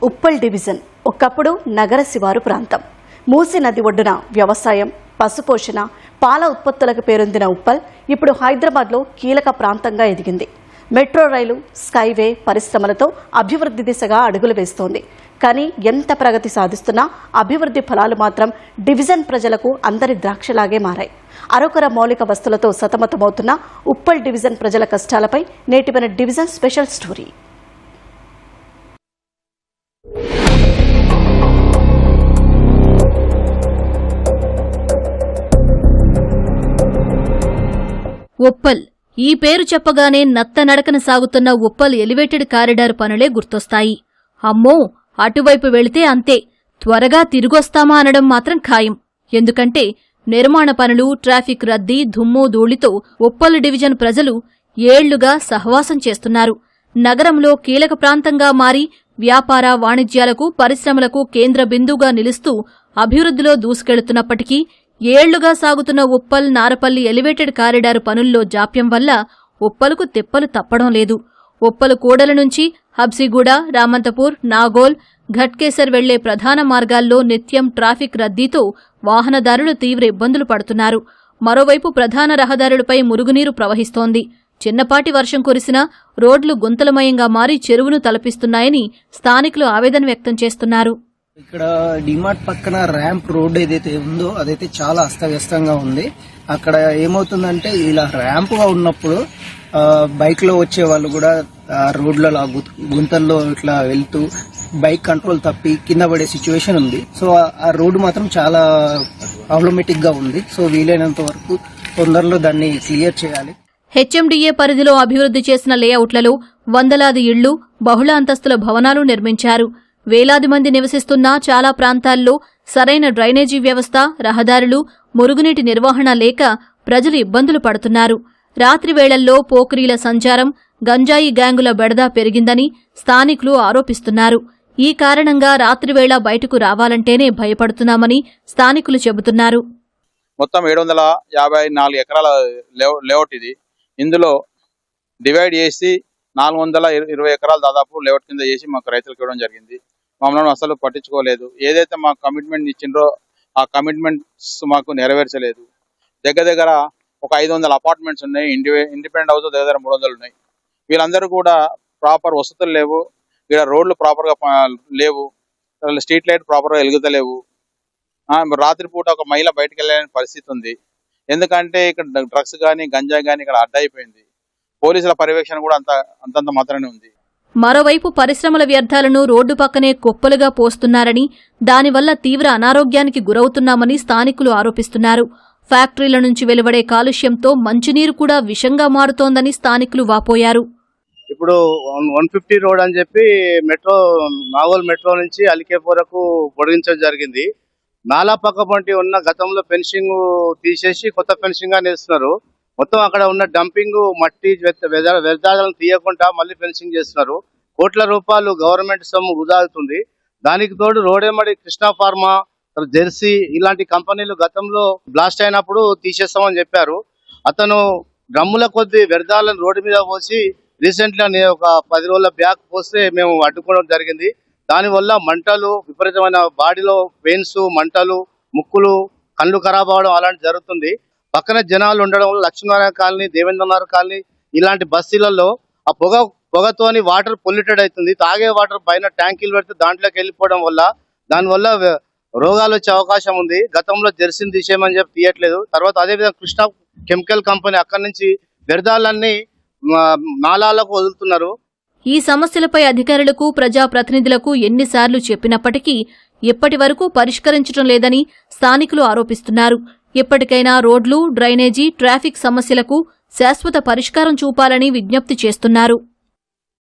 Uppal division ఒకప్పుడు నగర శివారు ప్రాంతం. మూసీ నది ఒడ్డున వ్యవసాయం, పశుపోషణ, పాల ఉత్పత్తులకు పేరొందిన ఉప్పల్ ఇప్పుడు హైదరాబాద్లో కీలక ప్రాంతంగా ఎదిగింది. మెట్రో రైలు, స్కైవే, పరిశ్రమలతో అభివృద్ధి దిశగా అడుగులు వేస్తోంది. కానీ ఎంత ప్రగతి సాధిస్తున్నా అభివృద్ధి ఫలాలు మాత్రం డివిజన్ ప్రజలకు అందరి ద్రాక్షలాగే మారాయి. అరకొర మౌలిక వస్తువులతో సతమతమవుతున్న ఉప్పల్ డివిజన్ ప్రజల కష్టాలపై నేటి మన డివిజన్ స్పెషల్ స్టోరీ. ఉప్పల్ ఈ పేరు చెప్పగానే నత్తనడకన సాగుతున్న ఉప్పల్ ఎలివేటెడ్ కారిడార్ పనులే గుర్తొస్తాయి. అమ్మో, అటువైపు వెళితే అంతే, త్వరగా తిరిగొస్తామా అనడం మాత్రం ఖాయం. ఎందుకంటే నిర్మాణ పనులు, ట్రాఫిక్ రద్దీ, దుమ్ము ధూళితో ఉప్పల్ డివిజన్ ప్రజలు ఏళ్లుగా సహవాసం చేస్తున్నారు. నగరంలో కీలక ప్రాంతంగా మారి వ్యాపార, వాణిజ్యాలకు, పరిశ్రమలకు కేంద్ర బిందువుగా నిలుస్తూ అభివృద్ధిలో దూసుకెళ్తున్నప్పటికీ ఏళ్లుగా సాగుతున్న ఉప్పల్ నారపల్లి ఎలివేటెడ్ కారిడార్ పనుల్లో జాప్యం వల్ల ఉప్పలుకు తిప్పలు తప్పడం లేదు. ఉప్పల్ కూడల నుంచి హబ్సిగూడ, రామంతపూర్, నాగోల్, ఘట్కేసర్ వెళ్లే ప్రధాన మార్గాల్లో నిత్యం ట్రాఫిక్ రద్దీతో వాహనదారులు తీవ్ర ఇబ్బందులు పడుతున్నారు. మరోవైపు ప్రధాన రహదారులపై మురుగునీరు ప్రవహిస్తోంది. చిన్నపాటి వర్షం కురిసినా రోడ్లు గుంతలమయంగా మారి చెరువును తలపిస్తున్నాయని స్థానికులు ఆవేదన వ్యక్తం చేస్తున్నారు. ఇక్కడ డిమార్ట్ పక్కన ర్యాంప్ రోడ్ ఏదైతే ఉందో అదైతే చాలా అస్తవ్యస్తంగా ఉంది. అక్కడ ఏమవుతుందంటే ఇలా ర్యాంప్ గా ఉన్నప్పుడు బైక్ లో వచ్చే వాళ్ళు కూడా రోడ్లలో గుంతల్లో ఇట్లా వెళ్తూ బైక్ కంట్రోల్ తప్పి కింద పడే సిచ్యువేషన్ ఉంది. సో ఆ రోడ్డు మాత్రం చాలా ప్రాబ్లమేటిక్ గా ఉంది. సో వీలైనంత వరకు తొందరలో దాన్ని క్లియర్ చేయాలి. హెచ్ఎండిఏ పరిధిలో అభివృద్ధి చేసిన లేఅవుట్లలో వందలాది ఇళ్లు, బహుళ అంతస్తుల భవనాలు నిర్మించారు. వేలాది మంది నివసిస్తున్న చాలా ప్రాంతాల్లో సరైన డ్రైనేజీ వ్యవస్థ, రహదారులు, మురుగునీటి నిర్వహణ లేక ప్రజలు ఇబ్బందులు పడుతున్నారు. రాత్రి వేళల్లో పోకిరీల సంచారం, గంజాయి గ్యాంగుల బెడద పెరిగిందని స్థానికులు ఆరోపిస్తున్నారు. ఈ కారణంగా రాత్రివేళ బయటకు రావాలంటేనే భయపడుతున్నామని స్థానికులు చెబుతున్నారు. మొత్తం 754 ఎకరాల లేఅవుట్ ఇది. ఇందులో డివైడ్ చేసి 420 ఎకరాలు దాదాపు లేఅవుట్ కింద చేసి మాకు రైతులకు ఇవ్వడం జరిగింది. మమ్మల్ని అసలు పట్టించుకోలేదు. ఏదైతే మాకు కమిట్మెంట్ ఇచ్చిండ్రో ఆ కమిట్మెంట్స్ మాకు నెరవేర్చలేదు. దగ్గర ఒక 500 అపార్ట్మెంట్స్ ఉన్నాయి. ఇండిపెండెంట్ హౌస్ దగ్గర 300 ఉన్నాయి. వీళ్ళందరూ కూడా ప్రాపర్ వసతులు లేవు. ఇక్కడ రోడ్లు ప్రాపర్ గా లేవు. స్ట్రీట్ లైట్ ప్రాపర్ గా వెలుగుతలేవు. రాత్రిపూట ఒక మహిళ బయటకు వెళ్ళలేని పరిస్థితి ఉంది. ఎందుకంటే ఇక్కడ డ్రగ్స్ గానీ, గంజా గానీ ఇక్కడ అడ్డైపోయింది. పోలీసుల పర్యవేక్షణ కూడా అంతంత మాత్రమే ఉంది. మరోవైపు పరిశ్రమల వ్యర్థాలను రోడ్డు పక్కనే కుప్పలుగా పోస్తున్నారని, దానివల్ల తీవ్ర అనారోగ్యానికి గురవుతున్నామని స్థానికులు ఆరోపిస్తున్నారు. ఫ్యాక్టరీల నుంచి వెలువడే కాలుష్యంతో మంచినీరు కూడా విషంగా మారుతోందని స్థానికులు వాపోయారు. ఇప్పుడు 150 రోడ్ అని చెప్పి నాగోల్ మెట్రో నుంచి అలికేపురకు పొడిగించడం జరిగింది. నాలా పక్క పంటి ఉన్న గతంలో ఫెన్సింగ్ తీసేసి కొత్త ఫెన్సింగ్ గా నేస్తున్నారు. మొత్తం అక్కడ ఉన్న డంపింగ్, మట్టి వ్యర్థాలను తీయకుండా మళ్ళీ ఫెన్సింగ్ చేస్తున్నారు. కోట్ల రూపాయలు గవర్నమెంట్ సొమ్ము వృధా అవుతుంది. దానికి తోడు రోడేమడి కృష్ణా ఫార్మా, జెర్సీ ఇలాంటి కంపెనీలు గతంలో బ్లాస్ట్ అయినప్పుడు తీసేస్తామని చెప్పారు. అతను డ్రమ్ముల కొద్ది వ్యర్థాలను రోడ్డు మీద పోసి రీసెంట్లీ ఒక 10 రోజుల బ్యాక్ పోస్తే మేము అడ్డుకోవడం జరిగింది. దానివల్ల మంటలు, విపరీతమైన బాడీలో పెయిన్స్, మంటలు, ముక్కులు, కళ్ళు ఖరాబ్ అవడం అలాంటి జరుగుతుంది. పక్కన జనాలు ఉండడం వల్ల లక్ష్మీనారాయణ కాలనీ, దేవేంద్రనాథ్ కాలనీ ఇలాంటి బస్తీలలో ఆ పొగతోని వాటర్ పొల్యూటెడ్ అవుతుంది. తాగే వాటర్ పైన ట్యాంకీలు పెడితే దాంట్లోకి వెళ్ళిపోవడం వల్ల దానివల్ల రోగాలు వచ్చే అవకాశం ఉంది. గతంలో జెర్సీని తీసేయమని చెప్పి తీయట్లేదు. తర్వాత అదేవిధంగా కృష్ణా కెమికల్ కంపెనీ అక్కడి నుంచి వ్యర్థాలన్నీ నాలాలకు వదులుతున్నారు. ఈ సమస్యలపై అధికారులకు, ప్రజాప్రతినిధులకు ఎన్నిసార్లు చెప్పినప్పటికీ ఇప్పటి వరకు పరిష్కరించడం లేదని స్థానికులు ఆరోపిస్తున్నారు. ఇప్పటికైనా రోడ్లు, డ్రైనేజీ, ట్రాఫిక్ సమస్యలకు శాశ్వత పరిష్కారం చూపాలని విజ్ఞప్తి చేస్తున్నారు.